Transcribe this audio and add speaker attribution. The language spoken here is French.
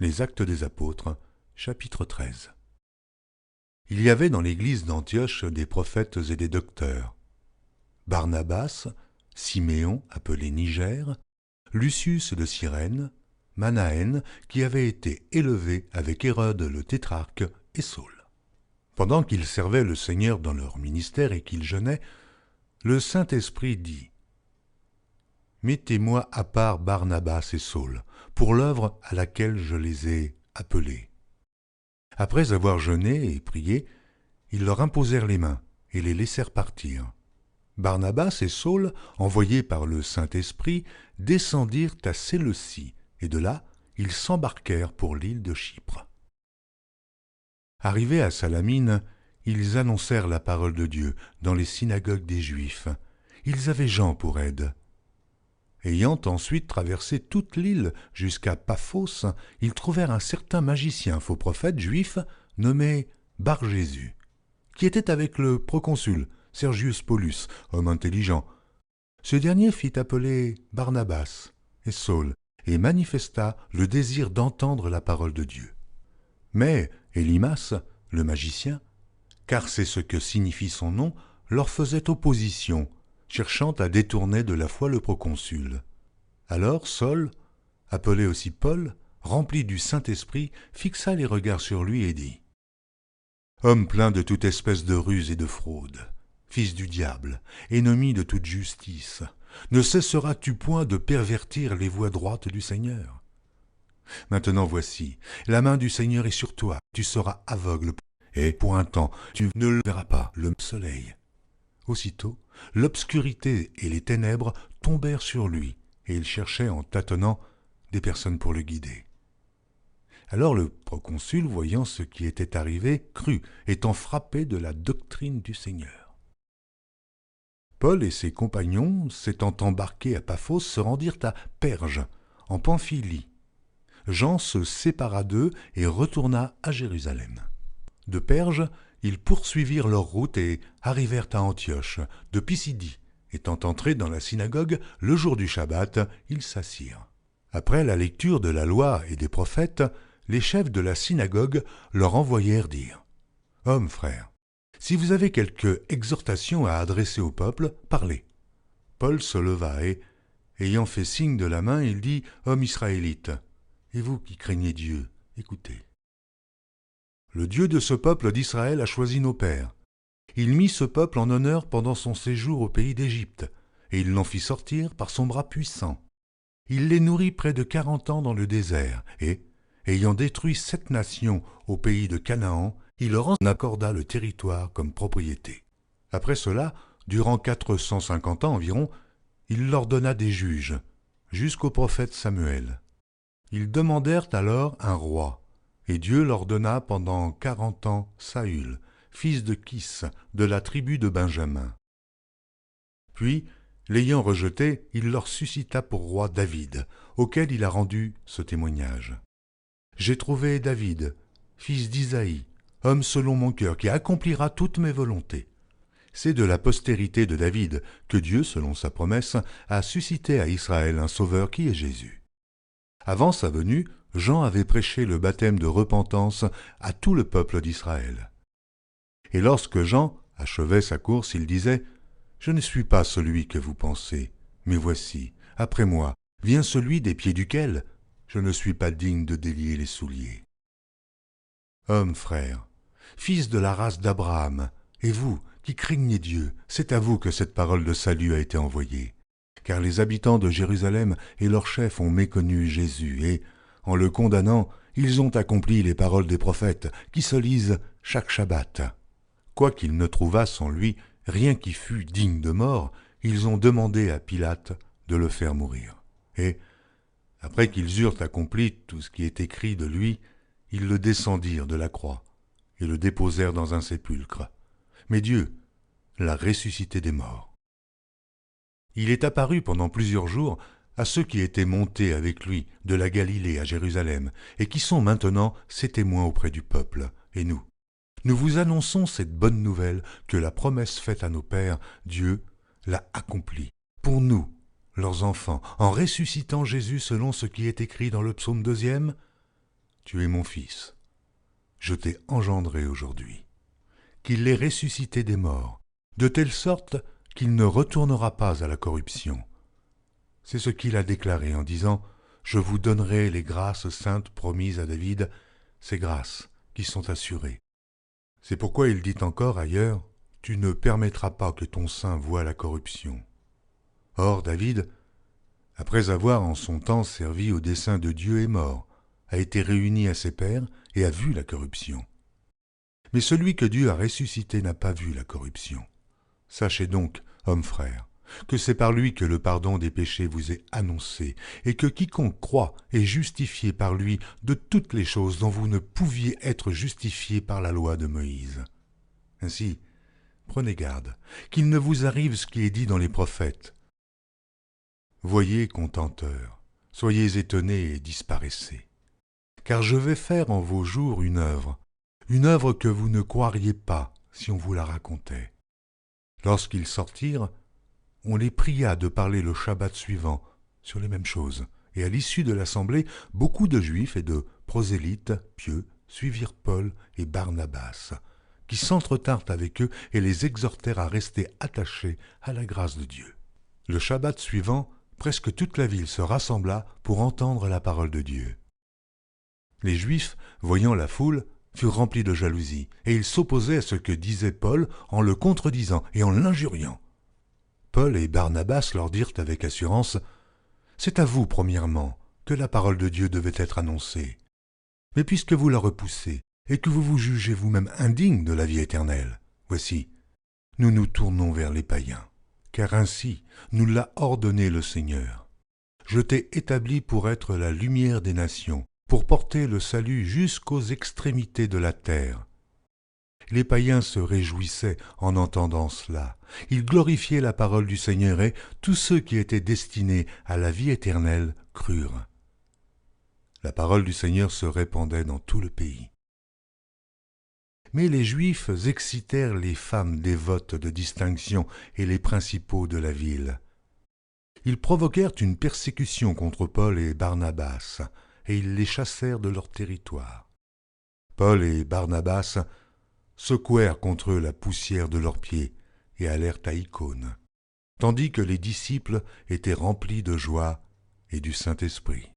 Speaker 1: Les Actes des Apôtres, chapitre 13. Il y avait dans l'église d'Antioche des prophètes et des docteurs. Barnabas, Siméon, appelé Niger, Lucius de Cyrène, Manaën, qui avait été élevé avec Hérode le tétrarque, et Saul. Pendant qu'ils servaient le Seigneur dans leur ministère et qu'ils jeûnaient, le Saint-Esprit dit : « Mettez-moi à part Barnabas et Saul, pour l'œuvre à laquelle je les ai appelés. » Après avoir jeûné et prié, ils leur imposèrent les mains et les laissèrent partir. Barnabas et Saul, envoyés par le Saint-Esprit, descendirent à Séleucie, et de là, ils s'embarquèrent pour l'île de Chypre. Arrivés à Salamine, ils annoncèrent la parole de Dieu dans les synagogues des Juifs. Ils avaient Jean pour aide. Ayant ensuite traversé toute l'île jusqu'à Paphos, ils trouvèrent un certain magicien, faux prophète juif, nommé Bar-Jésus, qui était avec le proconsul Sergius Paulus, homme intelligent. Ce dernier fit appeler Barnabas et Saul et manifesta le désir d'entendre la parole de Dieu. Mais Élymas, le magicien, car c'est ce que signifie son nom, leur faisait opposition, cherchant à détourner de la foi le proconsul. Alors Saul, appelé aussi Paul, rempli du Saint-Esprit, fixa les regards sur lui et dit : « Homme plein de toute espèce de ruse et de fraude, fils du diable, ennemi de toute justice, ne cesseras-tu point de pervertir les voies droites du Seigneur ? Maintenant voici, la main du Seigneur est sur toi, tu seras aveugle, et pour un temps tu ne verras pas le soleil. » Aussitôt, l'obscurité et les ténèbres tombèrent sur lui, et il cherchait en tâtonnant des personnes pour le guider. Alors le proconsul, voyant ce qui était arrivé, crut, étant frappé de la doctrine du Seigneur. Paul et ses compagnons, s'étant embarqués à Paphos, se rendirent à Perge, en Pamphylie. Jean se sépara d'eux et retourna à Jérusalem. De Perge, ils poursuivirent leur route et arrivèrent à Antioche, de Pisidie. Étant entrés dans la synagogue, le jour du Shabbat, ils s'assirent. Après la lecture de la loi et des prophètes, les chefs de la synagogue leur envoyèrent dire : « Hommes, frères, si vous avez quelque exhortation à adresser au peuple, parlez. » Paul se leva et, ayant fait signe de la main, il dit : « Hommes israélites, et vous qui craignez Dieu, écoutez. Le Dieu de ce peuple d'Israël a choisi nos pères. Il mit ce peuple en honneur pendant son séjour au pays d'Égypte, et il l'en fit sortir par son bras puissant. Il les nourrit près de 40 ans dans le désert, et, ayant détruit 7 nations au pays de Canaan, il leur en accorda le territoire comme propriété. Après cela, durant 450 ans environ, il leur donna des juges, jusqu'au prophète Samuel. Ils demandèrent alors un roi, et Dieu leur donna pendant 40 ans Saül, fils de Kis, de la tribu de Benjamin. Puis, l'ayant rejeté, il leur suscita pour roi David, auquel il a rendu ce témoignage. « J'ai trouvé David, fils d'Isaïe, homme selon mon cœur, qui accomplira toutes mes volontés. » C'est de la postérité de David que Dieu, selon sa promesse, a suscité à Israël un sauveur qui est Jésus. Avant sa venue, Jean avait prêché le baptême de repentance à tout le peuple d'Israël. Et lorsque Jean achevait sa course, il disait : « Je ne suis pas celui que vous pensez, mais voici, après moi, vient celui des pieds duquel je ne suis pas digne de délier les souliers. » Hommes, frères, fils de la race d'Abraham, et vous qui craignez Dieu, c'est à vous que cette parole de salut a été envoyée. Car les habitants de Jérusalem et leurs chefs ont méconnu Jésus, et, en le condamnant, ils ont accompli les paroles des prophètes qui se lisent chaque Shabbat. Quoiqu'ils ne trouvassent en lui rien qui fût digne de mort, ils ont demandé à Pilate de le faire mourir. Et, après qu'ils eurent accompli tout ce qui est écrit de lui, ils le descendirent de la croix et le déposèrent dans un sépulcre. Mais Dieu l'a ressuscité des morts. Il est apparu pendant plusieurs jours à ceux qui étaient montés avec lui de la Galilée à Jérusalem et qui sont maintenant ses témoins auprès du peuple, et nous. Nous vous annonçons cette bonne nouvelle que la promesse faite à nos pères, Dieu l'a accomplie pour nous, leurs enfants, en ressuscitant Jésus selon ce qui est écrit dans le psaume 2. tu es mon fils. Je t'ai engendré aujourd'hui. Qu'il l'ait ressuscité des morts, de telle sorte qu'il ne retournera pas à la corruption. C'est ce qu'il a déclaré en disant « Je vous donnerai les grâces saintes promises à David, ces grâces qui sont assurées. » C'est pourquoi il dit encore ailleurs « Tu ne permettras pas que ton sein voie la corruption. » Or David, après avoir en son temps servi au dessein de Dieu, est mort, a été réuni à ses pairs et a vu la corruption. Mais celui que Dieu a ressuscité n'a pas vu la corruption. Sachez donc, hommes frères, que c'est par lui que le pardon des péchés vous est annoncé, et que quiconque croit est justifié par lui de toutes les choses dont vous ne pouviez être justifiés par la loi de Moïse. Ainsi, prenez garde, qu'il ne vous arrive ce qui est dit dans les prophètes. Voyez, contenteurs, soyez étonnés et disparaissez. Car je vais faire en vos jours une œuvre que vous ne croiriez pas si on vous la racontait. Lorsqu'ils sortirent, on les pria de parler le Shabbat suivant sur les mêmes choses. Et à l'issue de l'assemblée, beaucoup de Juifs et de prosélytes pieux suivirent Paul et Barnabas, qui s'entretinrent avec eux et les exhortèrent à rester attachés à la grâce de Dieu. Le Shabbat suivant, presque toute la ville se rassembla pour entendre la parole de Dieu. Les Juifs, voyant la foule, furent remplis de jalousie, et ils s'opposaient à ce que disait Paul en le contredisant et en l'injuriant. Paul et Barnabas leur dirent avec assurance « C'est à vous, premièrement, que la parole de Dieu devait être annoncée. Mais puisque vous la repoussez, et que vous vous jugez vous-même indigne de la vie éternelle, voici, nous nous tournons vers les païens, car ainsi nous l'a ordonné le Seigneur. Je t'ai établi pour être la lumière des nations, pour porter le salut jusqu'aux extrémités de la terre. » Les païens se réjouissaient en entendant cela. Ils glorifiaient la parole du Seigneur et tous ceux qui étaient destinés à la vie éternelle crurent. La parole du Seigneur se répandait dans tout le pays. Mais les Juifs excitèrent les femmes dévotes de distinction et les principaux de la ville. Ils provoquèrent une persécution contre Paul et Barnabas, et ils les chassèrent de leur territoire. Paul et Barnabas secouèrent contre eux la poussière de leurs pieds et allèrent à Icône, tandis que les disciples étaient remplis de joie et du Saint-Esprit.